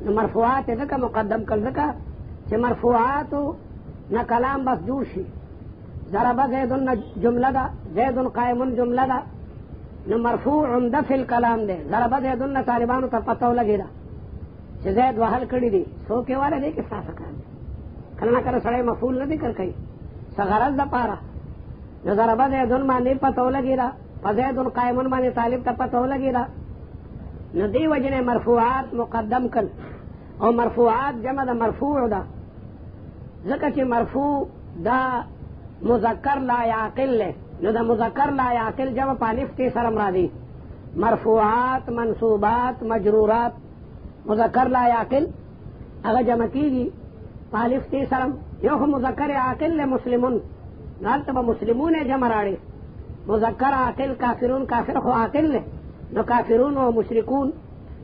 مرفوعات ذکا مقدم کل ذکا چې مرفوعاتو نه کلام بس جوړ شي. ضرب زیدن جمله ده، زید قائم جمله ده، نو مرفوع عمده فی الکلام ده. ضرب زیدن طالبانو ته پته ولګېده چې زید وهل کړي دي، څوک یې واله دی کې ستاسو کار دی. کله نه کله سړی مفعول نه ذکر کوي څه غرض دپاره. نو ضرب زیدن باندې پته ولګېده، په زید قائم باندې طالب ته پته ولګېده، نو دې وجې نه مرفوعات مقدم کړ. او مرفوعات جمع د مرفوع ده، ځکه چې مرفوع دا مذکر لا یعقل له، نو د مذکر لا یعقل جمع په الف کې سره مرادي. مرفوعات منصوبات مجرورات مذکر لا یعقل هغه جمع کیږي په الف کې سره. یو مذکر عاقل له مسلمون، هلته به مسلمون جمع راړي. مذکر عاقل کافرون، کافر خو عاقل له، نو کافرون او مشرکون،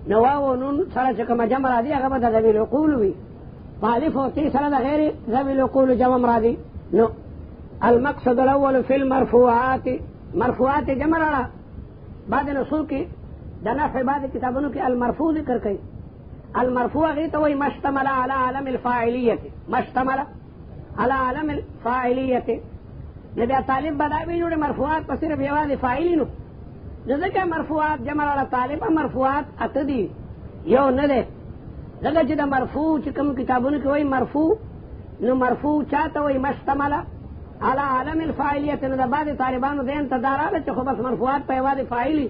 نو واو نون سره چې کومه جمع راځي هغه به د ذوي العقول وي. په الف او ت سره د غیر ذوي العقول جمع مرادي. نو المقصد الاول في المرفوعات، مرفوعات جمع راړه. بعد نصوص کې د نفع بعد کتابونو کې المرفوع ذکر کوي. المرفوع هغې ته وایي مشتمل على علم الفاعلیت، مشتمل على علم الفاعلیت. نو بیا طالب به دا وي جوړې مرفوعات په صرف یوازې فاعلینو، نو ځکه مرفوعات جمع راړه. طالبه مرفوعات اته دي، یو نه دی. ځکه چې د مرفوع چې کوم کتابونو کې وایي مرفوع، نو مرفوع چاته وایي مشتمل على علم الفاعلیت. نو د بعضې طالبانو ذهن ته دا راغله چې خو بس مرفوعات په یوازې فاعلي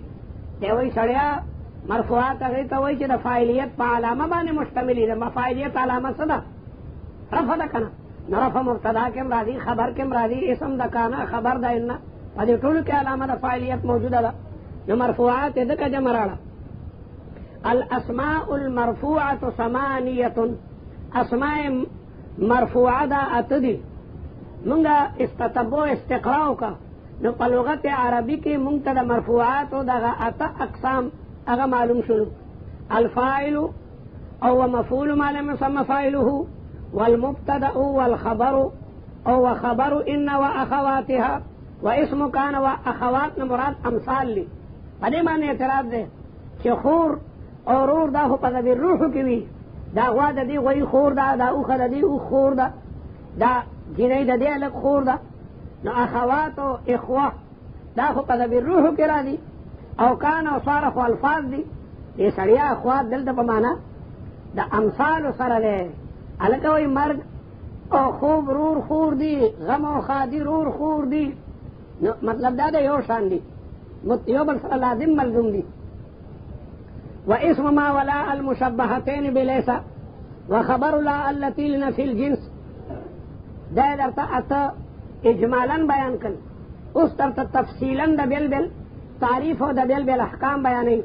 دی. وایي سړیا مرفوعات هغې ته وایي چې د فاعلیت په علامه باندې مشتمل دي. د فاعلیت علامه څه ده؟ رفع ده که نه؟ نو رفع مبتدا کې هم راځي، خبر کې هم راځي، اسم د کانه، خبر د ان، په دې ټولو کې علامه د فاعلیت موجوده ده. نو مرفوعات یې ځکه جمع راړه. الاسماء المرفوعة ثمانیة، اسماء مرفوعه ده اته دي. مونږه استتبو استقرا وکړه، نو په لغت عربي کې مونږ ته د مرفوعاتو دغه اته اقسام هغه معلوم شول. الفاعل او مفعول ما لم يسمى فاعله، والمبتدأ والخبر او خبر ان واخواتها، واسم كان واخوات مراد امثال لی. په دې باندې اعتراض دی چې خور او رور دا خو په ذبیر روحو کې وي. دا غوا د دې غوی خور ده، دا اوښه د دې اوښ خور ده، دا جنۍ د دې هلک خور ده. نو اخوات او اخوه دا خو په ذبیر روحو کې راځي. او کان او صار خو الفاظ دي. دې سړیا اخوات دلته په معنا د امثالو سره دی. هلکه وایي مرګ او خوب رور خور دي، غم او ښادي رور خور دي. نو مطلب دا ده یو شان دي، یو بل سره لازم ملزوم دي. واسم ما ولا المشبهتين بليس، وخبر لا التي لنفي الجنس. دا درته اته اجمالا بیان کړل. اوس درته تفصیلا د بیل بیل تعریف او د بیل بیل احکام بیانوي.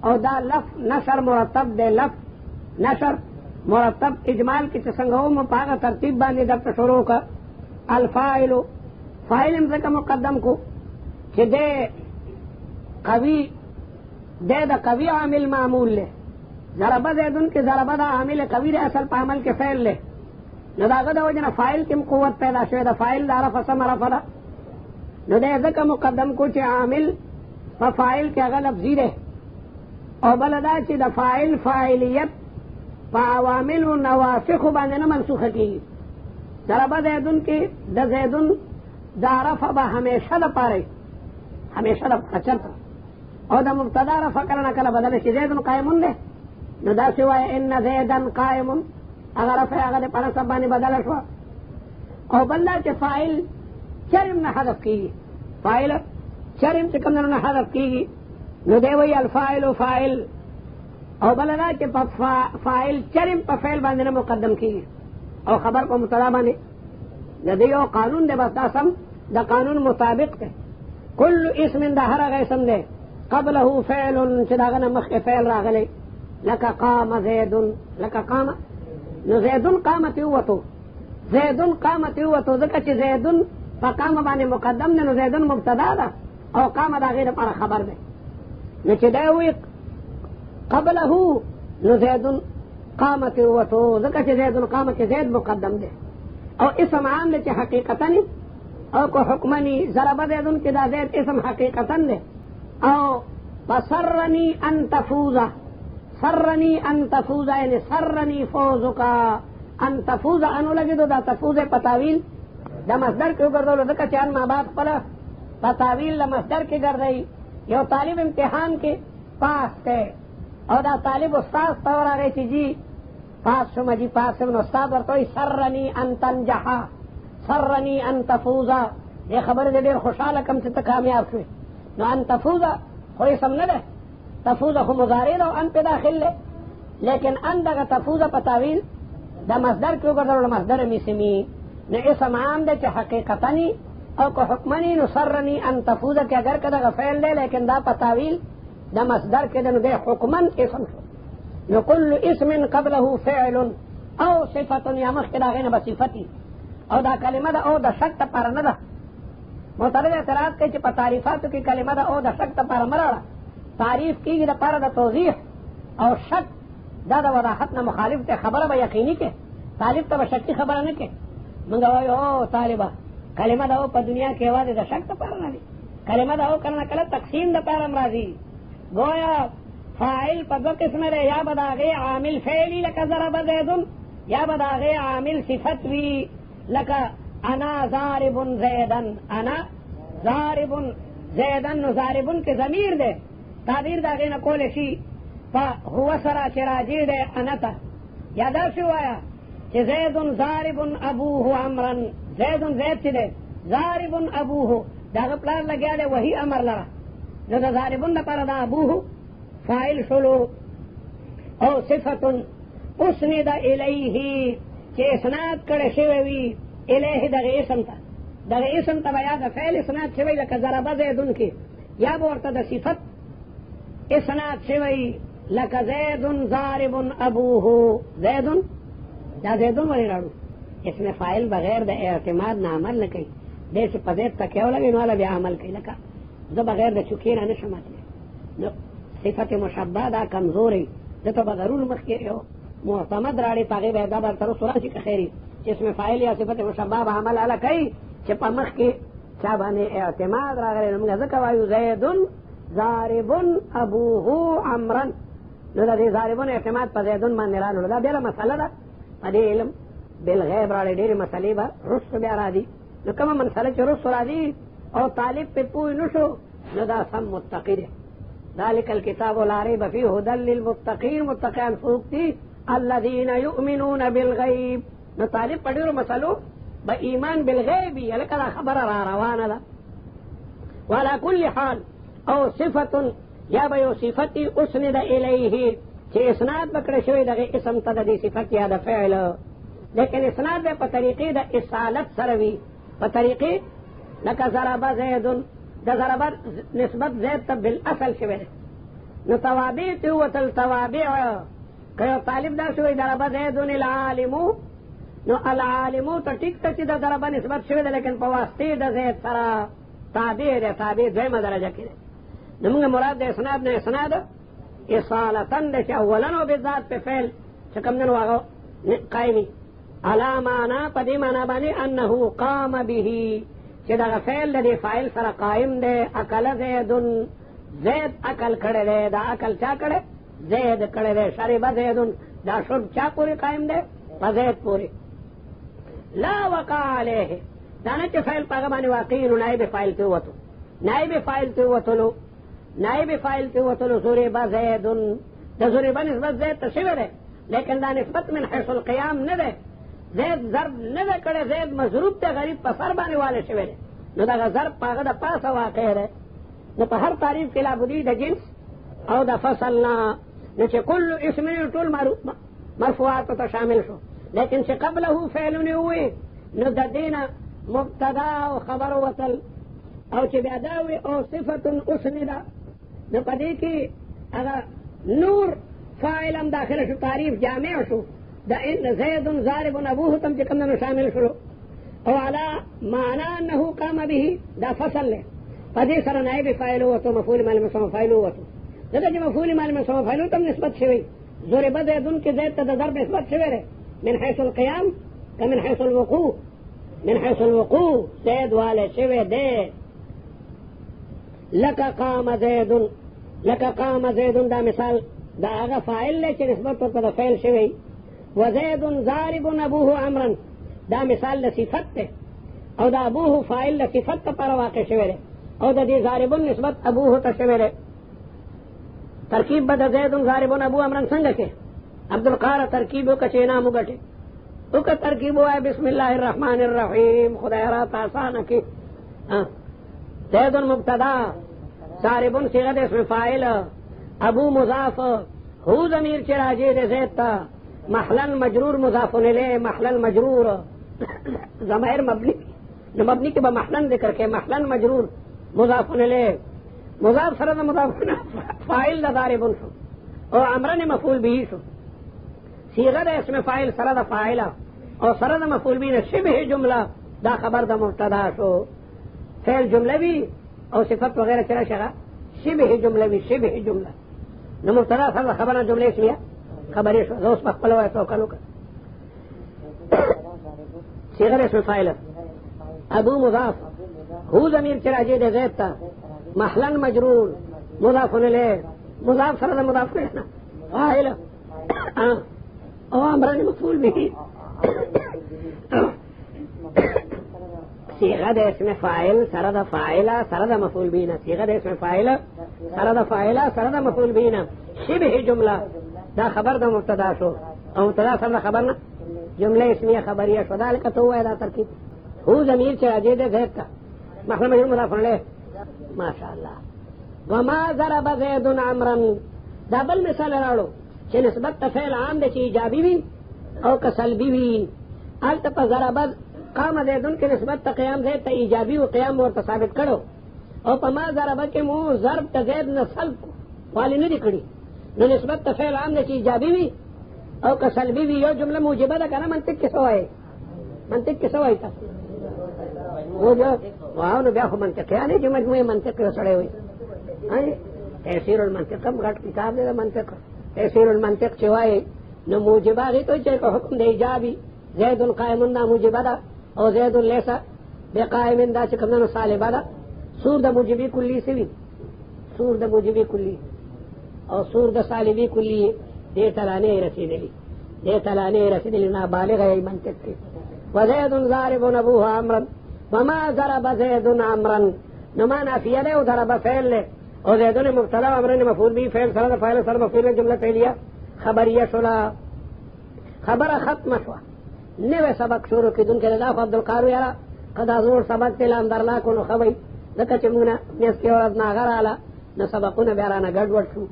او دا لفظ نشر مرتب دی، لفظ نشر مرتب اجمال کې چې څنګه ومو په هغه ترتیب باندې درته شروع کړه. الفاعل، فاعل هم ځکه مقدم کو چې دی قوي، دی د قوي عامل معمول له. ضربه زیدن کې ضربه دا عامل قوي دی، اصل په عمل کې فعل له. نو د هغه د وجې نه فاعل کې هم قوت پیدا شوی ده. فاعل د رفع سمه رفع ده، نو دی ځکه مقدم کو چې عامل په فاعل کې هغه لفظي دی. او بله دا چې د فاعل فاعلیت په عواملو نواسخو باندې نه منسوخه کېږي. ضربه زیدن کې د زیدن دا رفع به همیشه دپاره، همیشه دپاره چرته. او د مبتدا رفع کله نه کله بدله شي. زیدن قایمون دی، نو داسې وایه ان زیدن قایمون، هغه رفع هغه د په نصب باندې بدله شوه. او بل دا چې فاعل چرم نه حذف کېږي، فاعل چرم چې کوم نه حذف کېږي، نو دی وایي الفاعل فاعل. او بل دا چې په فاعل چرم په فعل باندې نه مقدم کېږي، او خبر په مبتدا باندې. د دې یو قانون دی، بس دا سم د قانون مطابق دی. کل اسم د هر هغه اسم دی قبله فعل چې د هغه نه مخکې فعل راغلی. لکه قام زیدن، لکه قام، نو زیدن قامت ووتو، زیدن قامت ووتو، ځکه چې زیدن په قام باندې مقدم دی، نو زیدن مبتدا ده او قام د هغې دپاره خبر دی. نو چې دی وایي قبله، نو زیدن قامت ووتو، ځکه چې زیدن قامت، زید مقدم دی. او اسم عام دی چې حقیقتا نی او که حکمه نی. ضربه زیدن کې دا زید اسم حقیقتا دی. او بسرنی ان تفوزه، سرنی ان تفوز یعنی سرنی فوزکا ان تفوز انو لگی دو دا تفوز پتاویل دا مصدر کیوں گردولو دکا چان ما بعد پلا پتاویل دا مصدر کی گردئی یو طالب امتحان کے پاس تے او دا طالب استاذ طور آگئی چی جی پاس شما جی پاس شما استاد ورطوئی سرنی ان تنجحا سرنی ان تفوزا یہ خبر دے دیر خوشحال کم سے کامیاب شوئے نو ان تفوزا خوئی سم نہ دے تفوزا خو مضارع دو ان پہ داخل لے لیکن ان دا تفوزا پتاویل دا مصدر کیوں گردولو مصدر میسمی نو اسم عام دے چی حقیقتنی او کو حکمنی نو سرنی ان تفوزا کہ اگر کدا فعل دے لیکن دا پتاویل دا مصدر کے دنو دے حکمن اسم شو نو کل اسم قبله فعل او صفت یا مخ دا غین بصفتی او دا کلمہ دا او دا شک تا پارا ندا معترض اعتراض کے چی پا تعریفاتو کی کلمہ دا او دا شک تا پارا مرالا تعریف کی گی دا پارا دا توضیح او شک دا دا وضاحت نا مخالف تے خبر با یقینی کے طالب تا با شکی خبر نکے منگا وای او طالبہ کلمہ دا او پا دنیا کے وادی دا شک تا پارا نا دی کلمہ دا او کرنا کلا تقسیم دا پارا مرازی گویا فاعل پا دو قسم دے یا بداغی عامل فعلی لکا ضرب زیدن یا بداغی عامل صفت وی لکا انا ضارب زیدن انا ضارب زیدن ضاربن کے ضمیر دے تعبیر داغی نکول شی پا ہوا سرا چراجی دے انتا یادا شو آیا چی زیدن ضارب ابوہ عمرن زیدن زید چی دے ضارب ابوہ داغ پلار لگیا دے وہی امر لرا جو دا ضاربن دا پارا دا ابوہ فائل شلو او صفتن اسند الیہی چی اسناد کڑے شوی الیہ دغی اسم تا بیا دا فعل اسناد شوی لکا ضرب زیدن کی یا بورتا دا صفت اسناد شوی لکا زیدن ضارب ابوہ زیدن دا زیدن ولی راڑو اس میں فائل بغیر دا اعتماد نا عمل نکی دیر سے پزید تا کیو لگی نوالا بیا عمل کی لکا دا بغیر دا چکینا نشمات لے صفت مشبہ دا کمزوری دا تو بضرور مخی معتمد راڑی پاگی بیدا بار ترو سراسی کا خیری اس میں فائل یا صفت مشبہ با عمل علا کئی چپا مخی چابانی اعتماد را گرے نمگا ذکر وایو زیدن ضاربن ابوہو عمرن نو دا دی ضاربن اعتماد پا زیدن مان نرانو دا بیلا مسئلہ دا پا دی علم بالغیب راڑی دیر مسئلی با رس بیا را دی نو کما مسئلہ چی رس را دی او طالب پہ پوئی نشو نو دا سم متقی دے ذالک الکتاب لا ریب فیہ ھدی للمتقین متقیان فوقتی الذین یؤمنون بالغیب نو طالب پڑھیرو مسئلو با ایمان بالغیبی لکہ دا خبر را روانا دا وعلا کل حال او صفت یا بیو صفتی اسند الیہ چی اسناد بکڑ شوی دا غی اسم تا دی صفت یا دا فعل لیکن اسناد بے پا طریقی دا اصالت سروی پا طریقی لکا ضرب زیدن دا ضرب نسبت زید تا بالاصل شوی نو توابع تیوت التوابع کیو طالب دا شوی ضرب زیدن العالمو نو العالمو تا ٹک تا چی دا ضرب نسبت شوی دا لیکن پا واسطی دا زید سرا تابع دے تابع دویم درجہ کی دے نمونگا مراد دے اسناد نے اسناد اصالتن دے چی اولنو بالذات پہ فعل چکم دنو آگو قائمی علامانا پا دی مانا بانی انہو قام بیہی چی دا فعل دے فائل سر قائم دے اکل زیدن زید اکل کڑے دے دا اکل چا کڑے زید کڑے دے شرب زیدن دا شرب چا پوری قائم دے پا زید پوری لا وقع علیہ دانا چی فائل پاگبانی واقعی نائب فائل تیوتو نائب فائل تیوتلو نائب فائل تیوتلو ضرب زیدن دا ضرب نسبت زید تشوی دے لیکن دا نسبت من حیث القیام ندے زید ضرب ندے کڑے زید مضروب تے غریب پا سر بانے والے شوی دے نو دا ضرب پاگا دا پاسا واقع دے نو پا ہر تعریف کے لابدی دا جنس او دا فصلنا نو چے کل اسم طول مرفوعات تا شامل شو لیکن چے قبلہو فعلونی ہوئی نو دا دینا مبتدا و خبر وصل او چے بیاداوی او صفت اسندا نو پا دی کی اگا نور فاعلم داخل شو تعریف جامع شو دا ان زید ضارب ابوہ تم چکم دنو شامل شو او علا معنی انہو قام به دا فصل لے پدی سر نائب فاعل ہوتو مفعول مال میں فاعل ہوتو دا جی مفعول مال میں فاعل تم نسبت شوی ضرب زید کے زید تا ضرب نسبت شوی رے من حيث القيام كمن حيث الوقوع من حيث الوقوع زید والے شوی دے لك قام زید دا مثال دا هغه فاعل له چې نسبت ورته د فعل شوی. وزید ضارب ابوه عمرا دا مثال له صفت ته او دا ابوه فاعل له صفت ته پر واقع شوی دی او د دې ضارب نسبت ابوه ته شوی دی. ترکیب به د زید ضارب ابو عمرا څنګه کې عبدالقاهر ترکیب وکړه چې نام وګټي وکړه ترکیب وای بسم الله الرحمن الرحیم خدای را آسانه کې. زید مبتدا ضارب صيغه د اسم فاعل ابو مضاف هو ضمیر چې راځي د زید ته محلن مجرور مضاف الیه محلن مجرور ضمیر مبنی نو مبنی کې به محلن ذکر کې محلن مجرور مضاف الیه مضاف سره د مضاف فاعل د ضارب شو او امرن مفعول به شو. صيغه د اسم فاعل سره د فاعل او سره د مفعول به شبه جمله دا خبر د مبتدا شو. فعل جمله وی او صفت وغیرہ چرا شغا شبه جمله وی شبه جمله نو مبتدا سره خبره جمله اسمیه خبرې شو. اوس په خپل وای توکلو کړ صيغه اسم فاعل ابو مضاف هو ضمیر چې راځي د زید ته محلن مجرور مضاف الیه مضاف سره د مضاف نه فاعل او امرن مفعول به. صيغه د اسم فاعل سره د فاعل سره د مفعول به نه صيغه د اسم فاعل سره د فاعل سره د مفعول به نه شبه جمله دا خبر د مبتدا شو او مبتدا سره خبر نه جمله اسمیه خبریه شو. دا لکه تو وای دا ترکیب هو ضمیر چې راځي د زید ته محل مجرور مضاف الیه ماشاء الله. وما ضرب زید عمرا دا بل مثال راړو چې نسبت ته فعل عام دی چې ایجابي وي او که سلبي وي. الته په ضرب قام زیدون کې نسبت ته قیام زید ته ایجابي او قیام ورته ثابت کړو او په ما ضرب کې مو ضرب ته زید نه سلب والی نه دی کړی نو نسبت ته فعل عام دی چې ایجابي وي او که سلبي وي. یو جمله موجبه ده کنه منطق کې سوای منطق کې سوای تاسو واو نو بیا خو منطق یعنی چې مجموعه منطق یو سړی وي. تفسیر المنطق هم غټ کتاب دی د منطق تفسیر المنطق چې وایي نو موجبه هغې ته چې حکم د ایجابي زید قائم دا موجبه ده او زید لیس بقائم دا چې کومه صالبه ده. سور د موجبي کلی سوي سور د موجبي کلی او سور د صالبي کلی دې تلانه رسیدلی نابالغ یې منطق کې. وزید ضارب ابوه عمرا وما ضرب زید عمرا نو ما نافیه ده او ضرب فعل له او زیدون مبتدا امرن مفعول به فعل سره د فاعل سره مفعول جمله فعلیه خبریه شولا. خبره ختم شو نوې سبق شروع کیدون کې دا عبدالقاهر یاره قدا زور سبق تلام درلا کو نو خوي دته چې موږ نه نس کې ورځ ناغراله نو سبقونه بیا رانه ګډوډ شو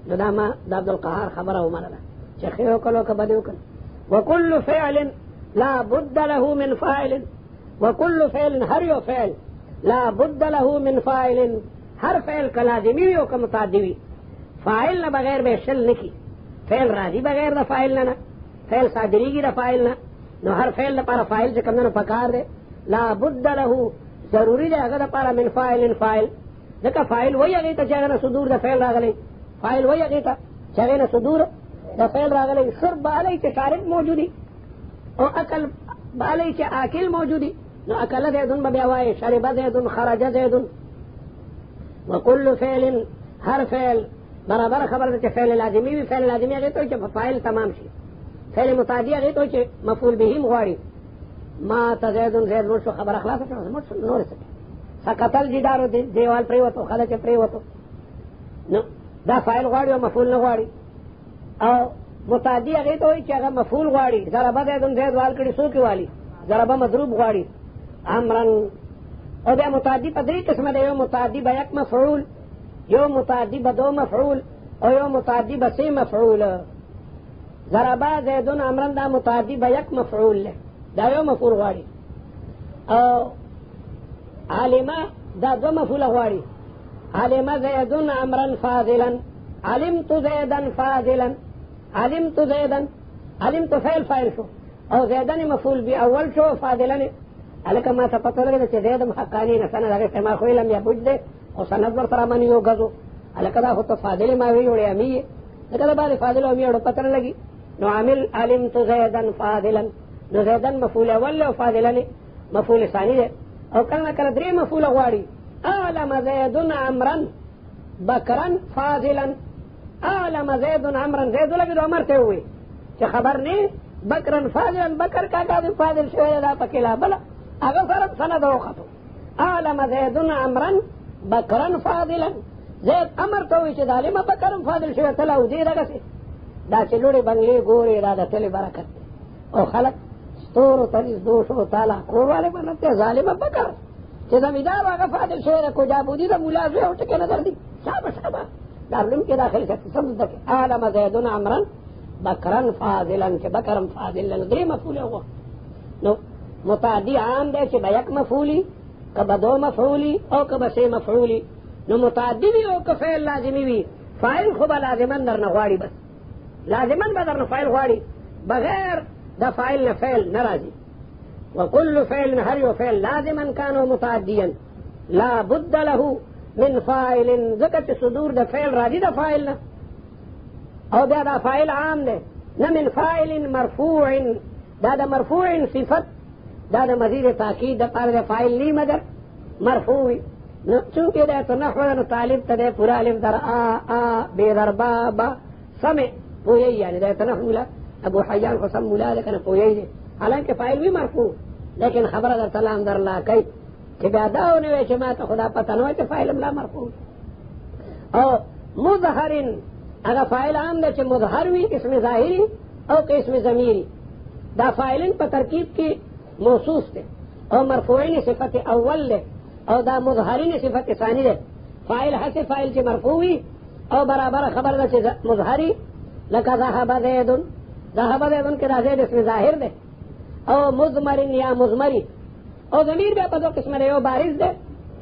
نو دا ما د عبدالقاهر خبره ومنله چې خیر وکړو که بد وکړو. وكل فعل لا بد له من فاعل وكل فعل هر یو فعل لا بد له من فاعل هر فعل کا لازمی وي او که متعدی وي. فاعل نه بغیر به شل نکی فعل راځي بغیر د فاعل نه فعل صادریږي د فاعل نه نو هر فعل لپاره فاعل چې کوم نه پکار دی لا بد له ضروری دی هغه لپاره من فاعل فاعل ځکه فاعل وایي هغې ته چې هغه نه صدور د فعل راغلی فاعل وایي هغې ته چې هغې نه صدور د فعل راغلی. شرب علی چې شارب موجودي او اکل علی چې آکل موجودي نو اکل زیدون به بیا وایي شرب زیدون خرج زیدون. وكل فعل هر فعل برابر خبر ده چې فعل لازمی وي فعل لازمی هغې ته چې فاعل تمام شي. فعل متعدی هغې ته چې مفعول به غواړي ما ته زیدون زید مړ شو خبره خلاصه شوه مړ شو نور څه سقطل جدارو دیوال پرېوتو خله چې پرېوتو نو دا فاعل غواړي او مفعول نه غواړي. او متعدی هغې ته وایي چې هغه مفعول غواړي ضربه زیدون زید وال کړي څوک والي ضربه مضروب غواړي امرا. او بیا متعدی په درې قسمه ده یو متعدی به یک مفعول یو متعدی به دو مفعول او یو متعدی به سه مفعول. ضربه زیدون امرن دا متعدی به یک مفعول له دا یو مفعول غواړي او علمه دا دو مفعول غواړي علمه زیدون امرن فاضلا علمت زیدن فاضلا علمت زیدن علمت فعل فاعل شو او زیدن مفعول به اول شو فاضلا الکه ما ته پته لګېده چې زید حقاني نه سند هغې ما خو علم یا بوج دی او سند ورسره مني یو ګزو الکه دا خو ته فاضلې ما وی وړې امي یې لکه دا باندې فاضل او امي اړو پته نه لګي نو عامل علمت زیدن فاضلا نو زیدن مفعول اول او فاضلا مفعول ثاني دی او کله کله درې مفعول غواړي علم زیدن عمرا بکرا فاضلا اعلم زید عمرا زید لګي د عمر ته وي چې خبر نه بکرن فاضل بکر کاکا د فاضل شوی دا پکې لا بل هغه سره سند وخته اعلم زید عمرا بکرن فاضلا زید امر ته وي چې ظالم بکرن فاضل شوی ته لاو دی دغه دا چې لوري بنگلې ګوري دا د تل برکت او خلق ستورو تنیز دوشو تعالی کورواله بنته ظالم بکر چې زمیدار هغه فاضل شوی کو جابودی د مولا زوی او ټکه نظر دی شابه دارلم کې داخل شته سمجھ دک اعلم زید عمرا بکرن فاضلا چې بکرم فاضلا درې مفعول هو نو متعدی عام دی چې بیک مفعولی کبه دو مفعولی او کبه سه مفعولی نو متعدی وی او که فعل لازمی وی فاعل خو لازمن در نه غواړي بس لازمن به در نه فاعل غواړي بغیر د فاعل نه فعل ناراضي وكل فعل هر یو فعل لازما كان متعديا لا بد له من فاعل ذکر صدور د فعل راضي د فاعل نه او دا فاعل عام نه نه من فاعل مرفوع دا د مرفوع صفت دا د مزید تاکید د پر د فاعل نی مگر مرفوع نو چونکه دا تنحو نو طالب ته پورا الف در ا بے در با سمع پوی یعنی دا تنحو لا ابو حیان قسم مولا ده کنه پوی حالانکه فاعل بھی مرفوع لیکن خبر در سلام در لا کوي چې بیا دا ونه چې ما ته خدا پته نه چې فاعل لا مرفوع او مظهر اگر فاعل عام ده چې مظهر وي اسم ظاهری او که اسم ضمیری دا فاعلن په ترکیب کې موصوف ده او مرفوعین صفت اول ده او دا مظهرین صفت ثانی ده فاعل حذف فاعل چې مرفوع وي او برابر خبر ده چې مظهری لکه ذهب زید ذهب زید کې دا زید اسم ظاهر ده او مضمر یا مضمری او ضمیر به په دوه قسمه ده یو بارز ده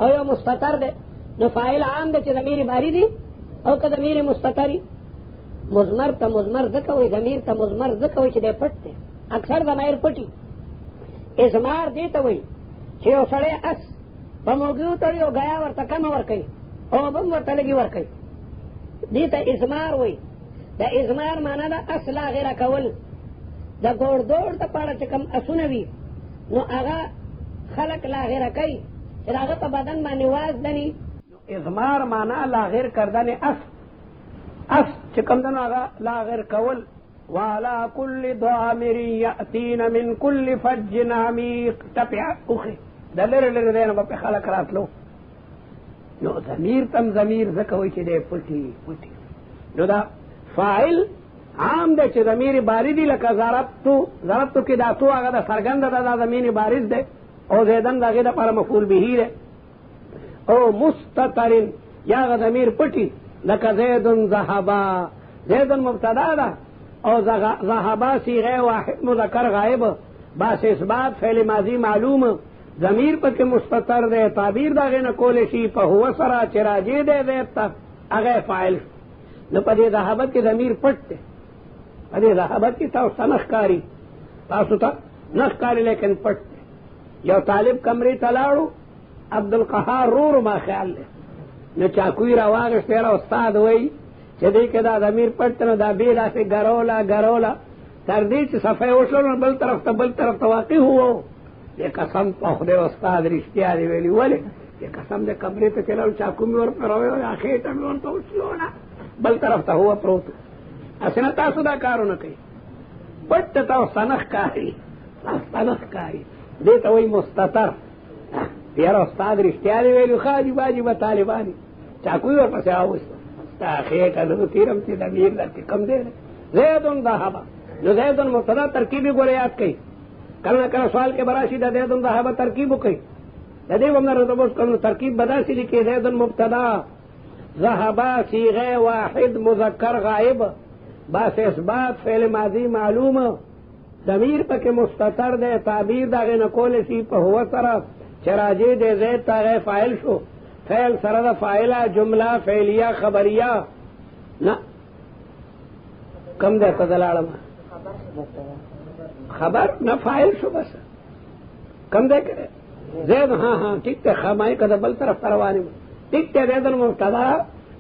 او یو مستتر ده نو فاعل عام ده چې ضمیر بارزي او که ضمیر مستتری مضمر ته مضمر ځکه وي ضمیر ته مضمر ځکه وي چې دی پټ دی اکثر ضمیر پټي اضمار دې ته وي چې یو سړی اس په موږو تړي او غیا ورته کم ورکوي او بم ورته لګي ورکوي دې ته اضمار وي د اضمار معنا ده اس لا غیره کول د ګوړ دوړ د پاړه چې کم اسونه وي نو هغه خلق لا غیره کوي چې هغه په بدن باندې واز دني اضمار معنا لا غیر کردن اس چې کم دنو هغه لا غیر کول وعلى كل ضامر يأتين من كل فج عميق تپیا اوخه د لره لره دینه په خلق راتلو نو ضمیر تم ضمیر زکوي چې دې پټي نو دا فاعل عام ده چې ضمیر باردی لکه ضربتو کې دا تو هغه د سرګند د ضمیر بارز ده او زیدن دغه د پر مفعول به ده او مستتر یا ضمیر پټي لکه زیدن ذهبا زیدن مبتدا ده او ذهبا صيغه واحد مذکر غائب باس اثبات فعل ماضی معلوم ضمیر پکې مستتر ده تعبیر دغه نه کول شي په هو سره چراجی ده زیدتا هغه فاعل نو په دې ذهبت کې ضمیر پټ ده په دې ذهبت کې تاسو نخکاری تاسو ته نخکاری لیکن پټ یو طالب کمرې تلاړو عبدالقهار رور ما خیال ده نو چاکوی را واغشته را استاد وای چې دې کې دا ضمیر پټ نه دا به داسې ګرولا تر دې چې صفه وشلو بل طرف ته واقع هو دې قسم په خدای استاد رښتیا دی ویلی ولې دې قسم دې کمرې ته تلاړو چاکو مې ور پروي اخې ته لون ته وشلونه بل طرف ته هو پروت اسنه تاسو دا کارونه کوي پټ تاسو سنخ کاری دې ته وای مستتر یار استاد رښتیا دی ویلی خاجي باجي به طالبانی چاکوی ور پسې اوسه اخې ته نو تیرم چې د میر لکه کم دی زیدن ذهب نو زیدن مبتدا ترکیبی ګور یاد کړئ کله سوال کې براشي د زیدن ذهب ترکیب وکړئ د دې ومنه رتبوس کله ترکیب بداسي لیکي زیدن مبتدا ذهب صيغه واحد مذکر غائب باس اثبات فعل ماضی معلوم ضمیر پکې مستتر ده تعبیر دغه نه کول شي په هو سره چراجی دے زید تاغی فائل شو فعل سرد فائلہ جملہ فعلیہ خبریہ نا کم دے تدلالم خبر نہ فائل شو بس کم دے کرے زید ہاں ٹھیک تے خمائی کدہ بل طرف پروانی ٹھیک تے زیدن مبتدا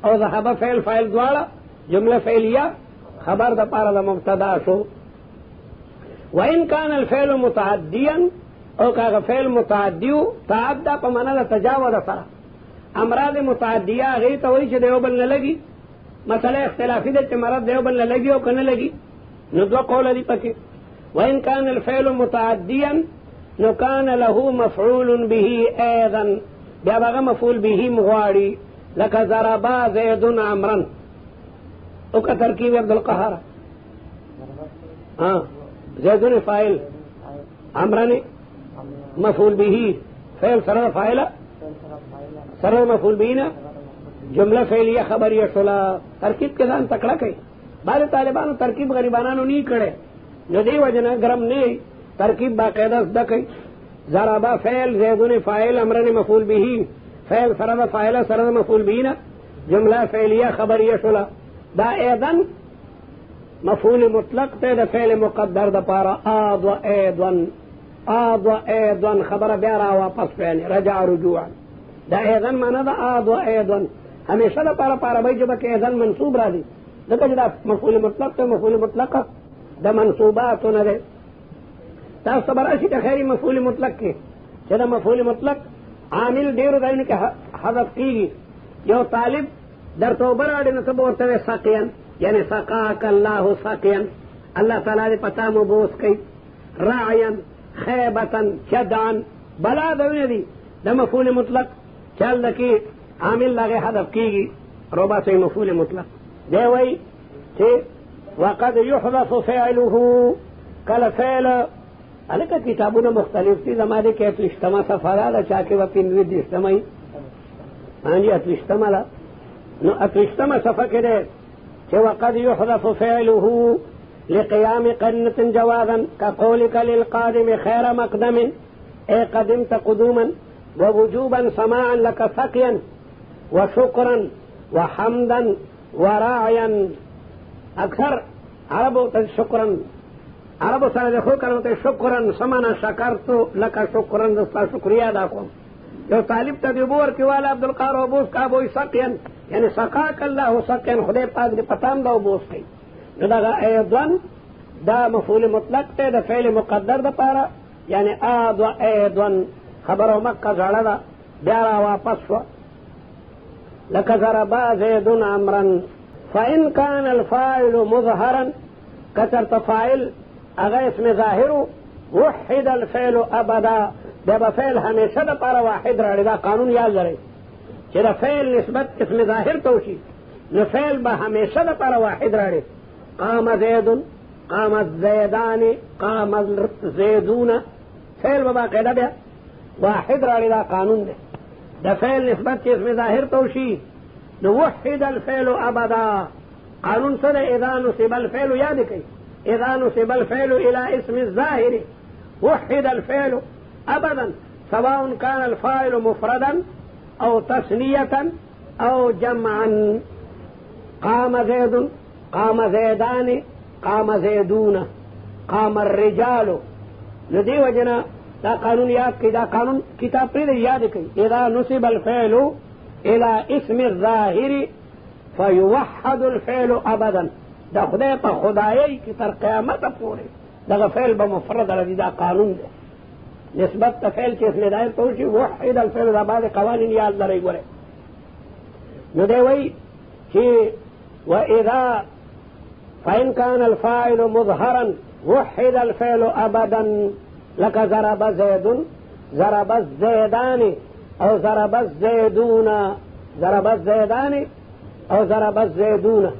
او ذهب فعل فائل دوارا جملہ فعلیہ خبر دا پارا دا مبتدا شو وإن كان الفعل متعديا او کاغه فعل متعدیو تعدى په معنا د تجاوز سره امراض متعدیه غي ته وایي چې دیو بل نه لګي مسئلہ اختلافی دے مرد دیوبند لگی او کنه لگی نو دو قول دی پکې وان كان الفعل متعديا نو كان له مفعول به ايضا بیا هغه مفعول به مغواړي لکه ضربا زید عمرا او کا ترکیب عبد القهار ها زید فاعل عمرا مفعول به فعل سره فاعل سره مفعول به نه جمله فعلیه خبریه شولا ترکیب کې ځان تکړه کوي بعض طالبانو ترکیب غریبانو نه کړي نو دی وجنه ګرم نه ترکیب باقاعده زده کوي ضربا فعل زیدون فاعل امرن مفعول به فعل سره فاعل سره مفعول به نه جمله فعلیه خبریه شولا دا اذن مفعول مطلق ته د فعل مقدر د پاره اض و ايضا خبر بیا را واپس فعل رجع رجوعا دا اذن معنا دا اض و ايضا ہمیشہ دا پارا پارا بھائی جب کہ اذن منصوب را دی لکه دا مفعول مطلق ته مفعول مطلق دا منصوبات نه ده تاسو خبر اشي ته خیری مفعول مطلق کې چې دا مفعول مطلق عامل ډیرو ځایونو کې حذف کیږي یو طالب در توبه راړي نو ته ورته ساقيا یعنی سقاك الله ساقيا الله تعالی دې پتا مو بوس کوي راعيا خيبه شدعا بلا دونه دي دا مفعول مطلق چل دکی عامل لغه حذف کیږي ربع سے مفعول مطلق دی وای چې وقد يحذف فعله کله فعل الکه کتابونه مختلف دي زماده کې اتلشتما صفحه ده چا کې وپینوي دي استمای انجی اتلشتما لا نو اتلشتما صفحه کې ده چې وقد يحذف فعله لقيام قرنة جوازا كقولك للقادم خير مقدم اي قدمت قدوما ووجوبا سماعا لك سقيا وشكرا وحمدا وراعيا اکثر عربو شكرا عربو سره د خو کړو شکرا سمانا شکرتو لك شکرا دستا شکریا ادا کوم یو طالب ته دی بور کې والا عبد القادر ابوس کا بو سقيا یعنی سقاك الله سقيا خدای پاک دې پتام دا ابوس کوي دا ايضا دا مفعول مطلق ته د فعل مقدر د پاره یعنی اض و ايضا خبر مکه زړه دا بیا را واپس شو لك ضربا زيد عمرا فإن كان الفاعل مظهرا كثرت فاعل اغا اسم ظاهر وحد الفعل ابدا دا فعل همیشه د پاره واحد راړي دا قانون یاد لرئ چې دا فعل نسبت اسم ظاهر توشي نو فعل به همیشه د پاره واحد راړي قام زيد قام الزيدان قام الزيدون فعل به باقاعده بیا واحد راړي دا قانون دی دا فعل نسبت اسم ظاهر توشي نو وحد الفعل ابدا قانون سره اذا نصب الفعل یاد کړئ اذا نصب الفعل الى اسم الظاهر وحد الفعل ابدا سواء كان الفاعل مفردا او تثنية او جمعا قام زيد قام زيدان قام زيدون قام الرجال ندی وجنا دا قانون یاد کړئ دا قانون کتاب پر یاد کړئ اذا نصب الفعل الى اسم الظاهر فيوحد الفعل ابدا دا خدای په خدایي کی تر قیامت پورې دا فعل به مفرد لري دا قانون دی نسبت فعل چې اسم ظاهر توشي وحد الفعل دا بعد قوانین یاد لري ګوره نو دی وای چې واذا فإن كان الفاعل مظهرا وحد الفعل ابدا لك ضرب زيد ضرب الزيدان او ضرب الزيدون ضرب الزيدان او ضرب الزيدون